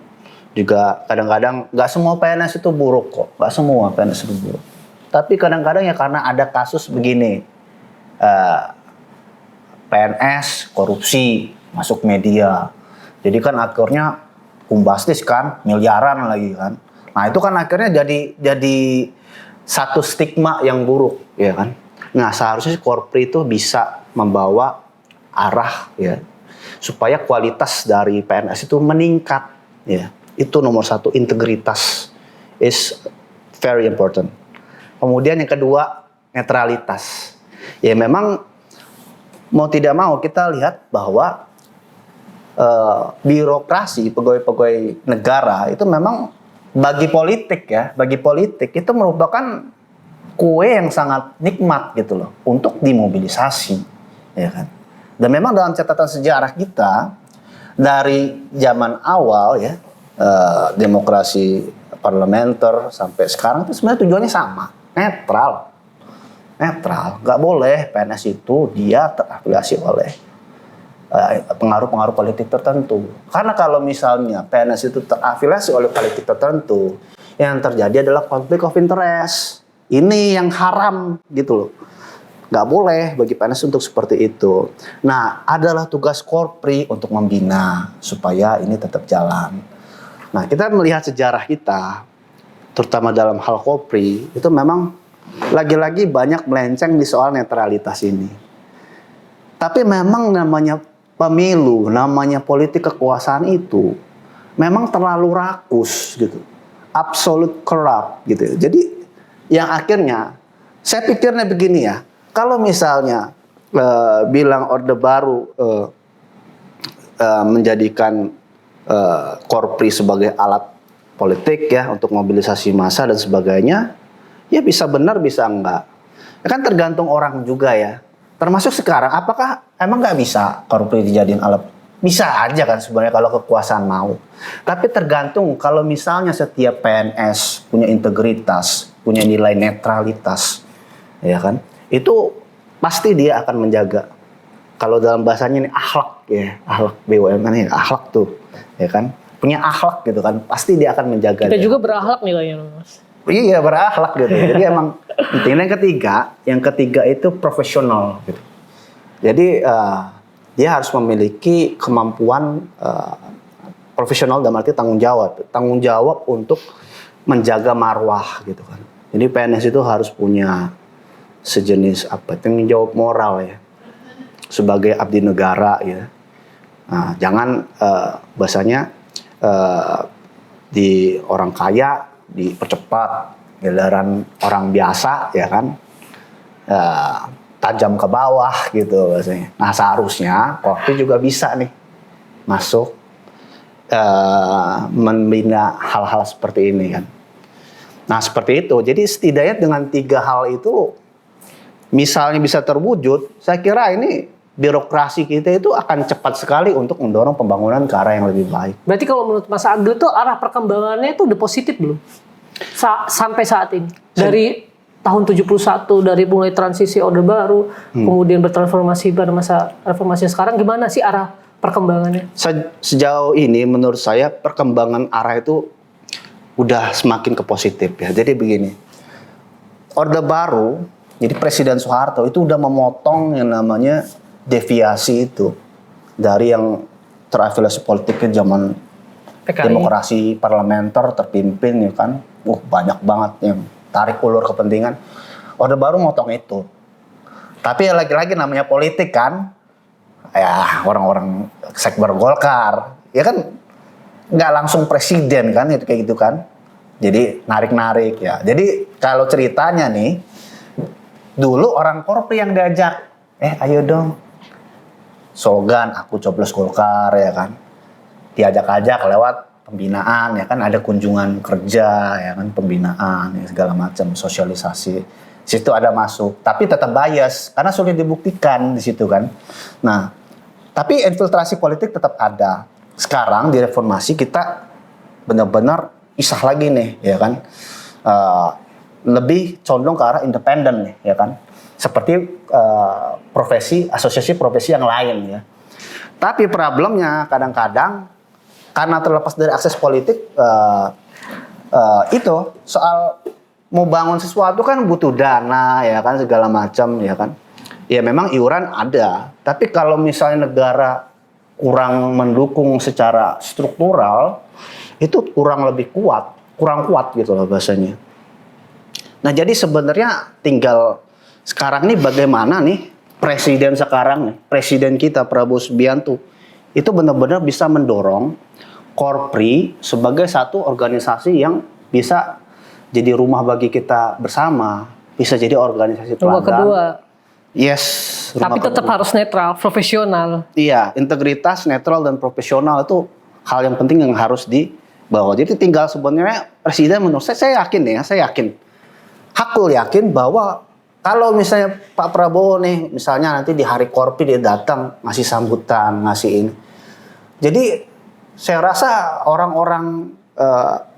juga kadang-kadang nggak semua PNS itu buruk kok, nggak semua PNS itu buruk. Tapi kadang-kadang ya karena ada kasus begini, PNS korupsi masuk media, jadi kan akhirnya bombastis kan, miliaran lagi kan. Nah itu kan akhirnya jadi satu stigma yang buruk ya kan. Nah seharusnya Korpri itu bisa membawa arah ya supaya kualitas dari PNS itu meningkat ya. Itu nomor satu, integritas is very important. Kemudian yang kedua netralitas. Ya memang mau tidak mau kita lihat bahwa birokrasi pegawai-pegawai negara itu memang bagi politik itu merupakan kue yang sangat nikmat gitu loh untuk dimobilisasi ya kan. Dan memang dalam catatan sejarah kita dari zaman awal ya demokrasi parlementer sampai sekarang itu sebenarnya tujuannya sama, netral, nggak boleh PNS itu dia terafiliasi oleh pengaruh-pengaruh politik tertentu. Karena kalau misalnya PNS itu terafiliasi oleh politik tertentu, yang terjadi adalah konflik of interest. Ini yang haram gitu loh. Nggak boleh bagi PNS untuk seperti itu. Nah, adalah tugas Korpri untuk membina supaya ini tetap jalan. Nah, kita melihat sejarah kita, terutama dalam hal Korpri, itu memang lagi-lagi banyak melenceng di soal netralitas ini. Tapi memang namanya pemilu, namanya politik kekuasaan itu memang terlalu rakus gitu. Absolute corrupt gitu. Jadi yang akhirnya saya pikirnya begini ya. Kalau misalnya bilang Orde Baru menjadikan Korpri sebagai alat politik ya untuk mobilisasi massa dan sebagainya, ya bisa benar bisa enggak. Ya kan tergantung orang juga ya. Termasuk sekarang, apakah emang nggak bisa Korpri dijadiin alat? Bisa aja kan sebenarnya kalau kekuasaan mau. Tapi tergantung kalau misalnya setiap PNS punya integritas, punya nilai netralitas, ya kan? Itu pasti dia akan menjaga. Kalau dalam bahasanya ini akhlak ya, akhlak BUMN ini akhlak tuh, ya kan? Punya akhlak gitu kan, pasti dia akan menjaga. Kita juga berakhlak nilainya, Mas. Iya berakhlak gitu. Jadi emang penting. Yang ketiga itu profesional gitu. Jadi dia harus memiliki kemampuan profesional dalam arti tanggung jawab untuk menjaga marwah gitu kan. Jadi PNS itu harus punya sejenis tanggung jawab moral ya sebagai abdi negara ya. Nah, jangan bahasanya di orang kaya dipercepat, giliran orang biasa ya kan tajam ke bawah gitu biasanya. Nah seharusnya Korpi juga bisa nih masuk membina hal-hal seperti ini kan. Nah seperti itu. Jadi setidaknya dengan 3 hal itu misalnya bisa terwujud, saya kira ini birokrasi kita itu akan cepat sekali untuk mendorong pembangunan ke arah yang lebih baik. Berarti kalau menurut Mas Agil itu arah perkembangannya itu udah positif belum? Sampai saat ini. Dari tahun 71, dari mulai transisi Orde Baru, kemudian bertransformasi pada masa reformasi sekarang, gimana sih arah perkembangannya? Sejauh ini menurut saya perkembangan arah itu udah semakin ke positif ya. Jadi begini, Orde Baru, jadi Presiden Soeharto itu udah memotong yang namanya deviasi itu dari yang terafiliasi politik ke zaman PKI. Demokrasi parlementer terpimpin ya kan. Banyak banget yang tarik ulur kepentingan. Orde Baru motong itu. Tapi ya lagi-lagi namanya politik kan. Ya orang-orang sekber Golkar. Ya kan nggak langsung presiden kan itu kayak gitu kan. Jadi narik-narik ya. Jadi kalau ceritanya nih, dulu orang Korpi yang diajak. Ayo dong. Slogan aku coblos Golkar ya kan. Diajak-ajak lewat pembinaan ya kan, ada kunjungan kerja ya kan, pembinaan ya, segala macam sosialisasi. Situ ada masuk, tapi tetap bias karena sulit dibuktikan di situ kan. Nah, tapi infiltrasi politik tetap ada. Sekarang di reformasi kita benar-benar pisah lagi nih ya kan. Lebih condong ke arah independen nih ya kan. Seperti profesi, asosiasi profesi yang lain ya. Tapi problemnya kadang-kadang karena terlepas dari akses politik, itu soal mau bangun sesuatu kan butuh dana ya kan, segala macam ya kan. Ya memang iuran ada, tapi kalau misalnya negara kurang mendukung secara struktural, itu kurang kuat gitu loh bahasanya. Nah jadi sebenarnya tinggal sekarang ini bagaimana nih presiden sekarang nih, presiden kita Prabowo Subianto itu benar-benar bisa mendorong Korpri sebagai satu organisasi yang bisa jadi rumah bagi kita bersama, bisa jadi organisasi teladan. Rumah kedua. Yes. Tapi tetap harus netral, profesional. Iya, integritas, netral dan profesional itu hal yang penting yang harus dibawa. Jadi tinggal sebenarnya presiden menurut saya yakin, hakul yakin bahwa kalau misalnya Pak Prabowo nih, misalnya nanti di hari Korpi dia datang ngasih sambutan, ngasih ini. Jadi saya rasa orang-orang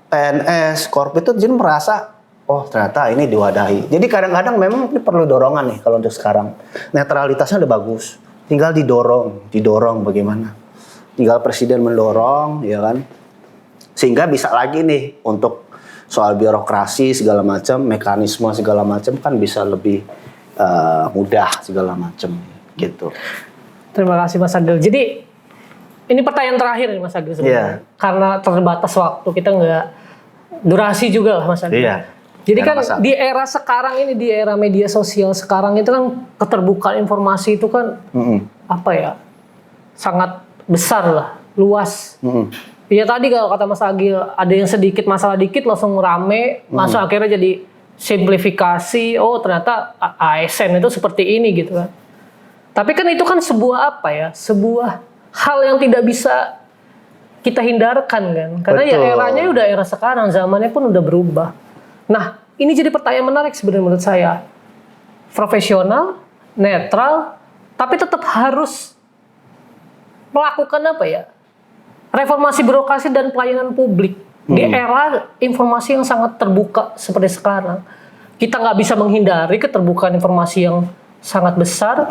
PNS, Korpi itu jadi merasa, oh ternyata ini diwadahi. Jadi kadang-kadang memang ini perlu dorongan nih kalau untuk sekarang. Netralitasnya udah bagus, tinggal didorong bagaimana. Tinggal presiden mendorong, ya kan. Sehingga bisa lagi nih untuk soal birokrasi segala macam, mekanisme segala macam kan bisa lebih mudah segala macam gitu. Terima kasih Mas Agil. Jadi ini pertanyaan terakhir nih Mas Agil sebenarnya. Karena terbatas waktu, kita nggak durasi juga lah Mas Agil. Iya. Jadi kan di era sekarang ini, di era media sosial sekarang itu kan keterbukaan informasi itu kan apa ya, sangat besar lah, luas. Ya tadi kalau kata Mas Agil, ada yang sedikit masalah dikit langsung rame, langsung akhirnya jadi simplifikasi. Oh ternyata ASN itu seperti ini gitu kan. Tapi kan itu kan sebuah apa ya, sebuah hal yang tidak bisa kita hindarkan kan. Karena ya eranya udah era sekarang, zamannya pun udah berubah. Nah ini jadi pertanyaan menarik sebenarnya menurut saya. Profesional, netral, tapi tetap harus melakukan apa ya, reformasi birokrasi dan pelayanan publik di era informasi yang sangat terbuka seperti sekarang. Kita nggak bisa menghindari keterbukaan informasi yang sangat besar.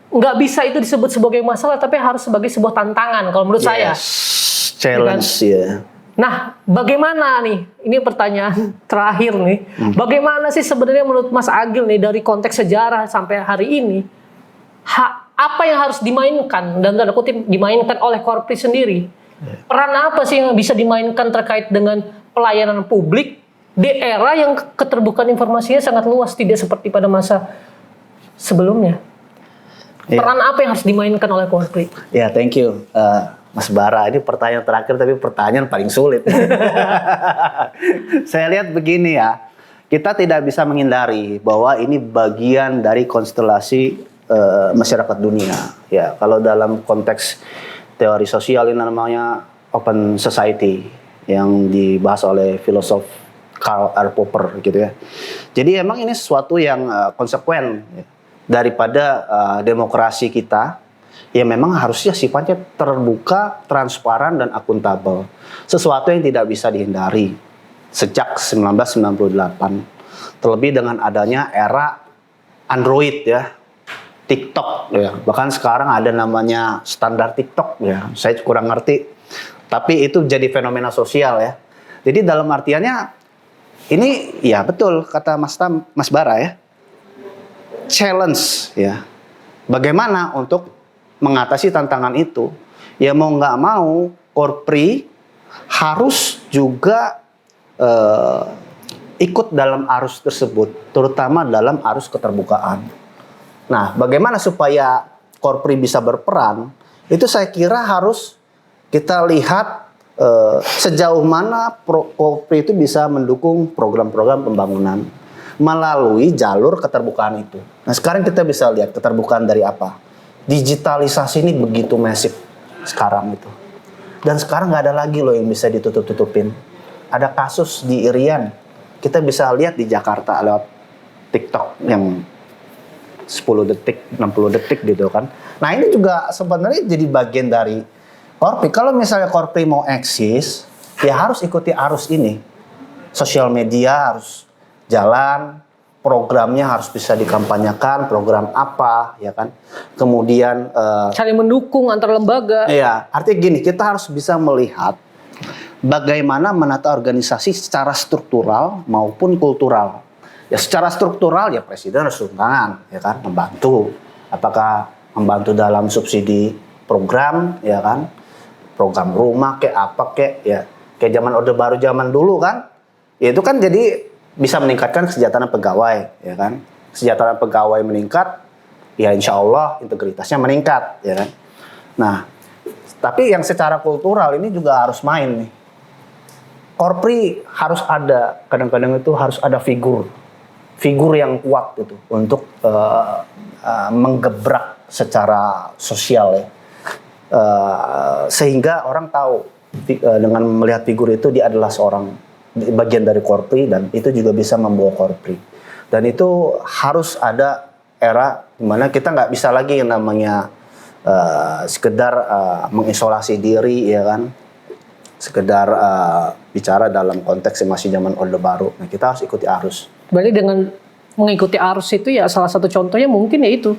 Nggak bisa itu disebut sebagai masalah, tapi harus sebagai sebuah tantangan kalau menurut saya. Challenge ya. Nah, bagaimana nih? Ini pertanyaan terakhir nih. Bagaimana sih sebenarnya menurut Mas Agil nih dari konteks sejarah sampai hari ini? Apa yang harus dimainkan dan tanda kutip dimainkan oleh Korpri sendiri? Peran apa sih yang bisa dimainkan terkait dengan pelayanan publik di era yang keterbukaan informasinya sangat luas, tidak seperti pada masa sebelumnya? Peran apa yang harus dimainkan oleh Korpri? Ya, thank you. Mas Bara, ini pertanyaan terakhir tapi pertanyaan paling sulit. Saya lihat begini ya. kita tidak bisa menghindari bahwa ini bagian dari konstelasi masyarakat dunia. Ya, kalau dalam konteks teori sosial ini namanya open society yang dibahas oleh filosof Karl R. Popper gitu ya. Jadi emang ini sesuatu yang konsekuen ya, daripada demokrasi kita yang memang harusnya sifatnya terbuka, transparan dan akuntabel. Sesuatu yang tidak bisa dihindari sejak 1998. Terlebih dengan adanya era Android ya, TikTok ya. Bahkan sekarang ada namanya standar TikTok ya. Saya kurang ngerti. Tapi itu jadi fenomena sosial ya. Jadi dalam artiannya ini ya betul kata Mas Bara ya. Challenge ya. Bagaimana untuk mengatasi tantangan itu? Ya mau nggak mau Korpri harus juga ikut dalam arus tersebut, terutama dalam arus keterbukaan. Nah, bagaimana supaya Korpri bisa berperan? Itu saya kira harus kita lihat sejauh mana Korpri itu bisa mendukung program-program pembangunan melalui jalur keterbukaan itu. Nah, sekarang kita bisa lihat keterbukaan dari apa? Digitalisasi ini begitu masif sekarang itu. Dan sekarang nggak ada lagi loh yang bisa ditutup-tutupin. Ada kasus di Irian, kita bisa lihat di Jakarta lewat TikTok yang 10 detik, 60 detik gitu kan. Nah ini juga sebenarnya jadi bagian dari Korpri. Kalau misalnya Korpri mau eksis, ya harus ikuti arus ini. Sosial media harus jalan, programnya harus bisa dikampanyekan, program apa, ya kan. Kemudian saling mendukung antar lembaga. Iya, artinya gini, kita harus bisa melihat bagaimana menata organisasi secara struktural maupun kultural. Ya secara struktural ya presiden harus turun tangan, ya kan, membantu. Apakah membantu dalam subsidi program, ya kan, program rumah kayak apa kayak, ya kayak zaman Orde Baru zaman dulu kan, ya itu kan jadi bisa meningkatkan kesejahteraan pegawai, ya kan. Kesejahteraan pegawai meningkat, ya insya Allah integritasnya meningkat, ya kan. Nah, tapi yang secara kultural ini juga harus main nih. Korpri harus ada, kadang-kadang itu harus ada figur yang kuat itu untuk menggebrak secara sosial ya, sehingga orang tahu dengan melihat figur itu dia adalah seorang bagian dari Korpri dan itu juga bisa membawa Korpri. Dan itu harus ada era dimana kita nggak bisa lagi yang namanya sekedar mengisolasi diri, ya kan, sekedar bicara dalam konteks yang masih zaman Orde Baru. Nah, kita harus ikuti arus. Berarti dengan mengikuti arus itu ya salah satu contohnya mungkin ya itu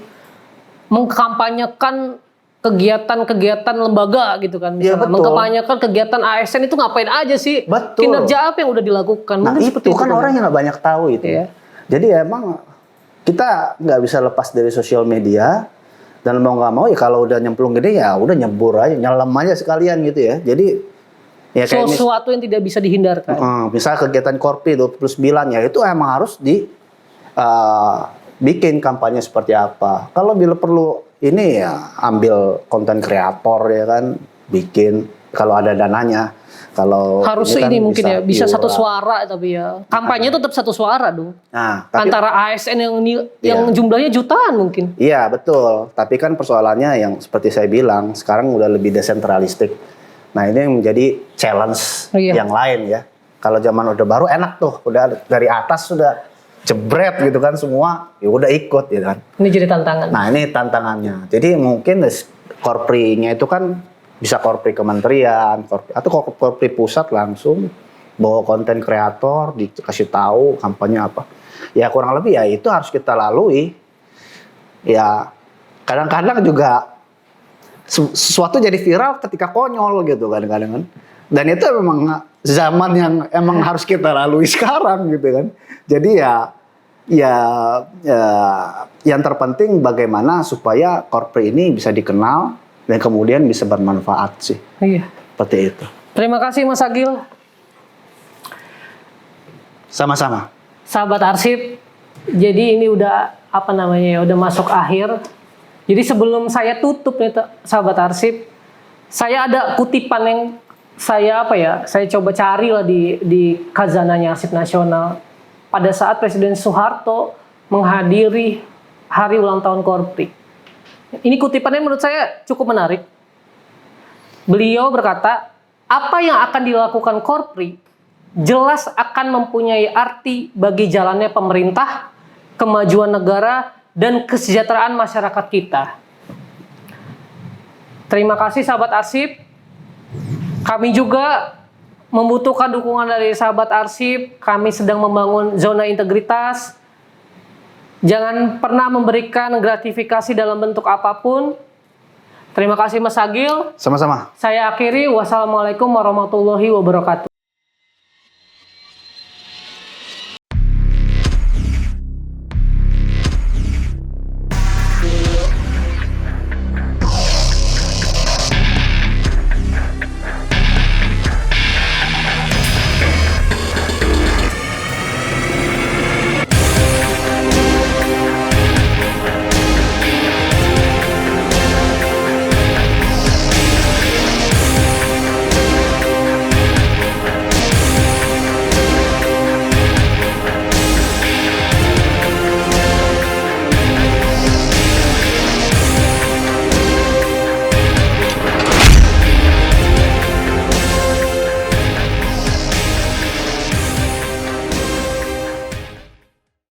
mengkampanyekan kegiatan-kegiatan lembaga gitu kan, misalnya mengkampanyekan kegiatan ASN itu ngapain aja sih, betul. Kinerja apa yang udah dilakukan. Nah mungkin itu kan orang yang nggak banyak tahu itu. Iya. Jadi emang kita nggak bisa lepas dari sosial media dan mau nggak mau ya kalau udah nyemplung gede ya udah nyebur aja, nyelam aja sekalian gitu ya. Jadi ya kayak sesuatu yang tidak bisa dihindarkan. Misalnya kegiatan Korpri 29 ya itu emang harus bikin kampanye seperti apa. Kalau bila perlu ini ya ambil konten kreator ya kan, bikin kalau ada dananya. Kalau harus ini kan mungkin ya bisa iuran. satu suara tapi ya kampanye tetap satu suara dong. Nah, tapi, antara ASN yang jumlahnya jutaan mungkin. Iya betul. Tapi kan persoalannya yang seperti saya bilang sekarang udah lebih desentralistik. Nah ini yang menjadi challenge yang lain ya. Kalau zaman Orde Baru enak tuh, udah dari atas sudah jebret gitu kan semua, ya udah ikut gitu kan. Ini jadi tantangan. Nah ini tantangannya. Jadi mungkin Korpri-nya itu kan bisa Korpri kementerian, atau Korpri pusat langsung bawa konten kreator, dikasih tahu kampanye apa. Ya kurang lebih ya itu harus kita lalui. Ya kadang-kadang juga sesuatu jadi viral ketika konyol gitu kadang-kadang kan. Dan itu memang zaman yang emang harus kita lalui sekarang gitu kan. Jadi ya yang terpenting bagaimana supaya Korpri ini bisa dikenal dan kemudian bisa bermanfaat sih. Iya. Seperti itu. Terima kasih Mas Agil. Sama-sama. Sahabat Arsip, jadi ini udah udah masuk akhir. Jadi sebelum saya tutup nih sahabat Arsip, saya ada kutipan yang saya coba cari lah di khazanahnya Arsip Nasional. pada saat Presiden Soeharto menghadiri hari ulang tahun Korpri. Ini kutipannya menurut saya cukup menarik. Beliau berkata, apa yang akan dilakukan Korpri jelas akan mempunyai arti bagi jalannya pemerintah, kemajuan negara, dan kesejahteraan masyarakat kita. Terima kasih sahabat arsip. Kami juga membutuhkan dukungan dari sahabat arsip. Kami sedang membangun zona integritas. Jangan pernah memberikan gratifikasi dalam bentuk apapun. Terima kasih Mas Agil. Sama-sama. Saya akhiri. Wassalamualaikum warahmatullahi wabarakatuh.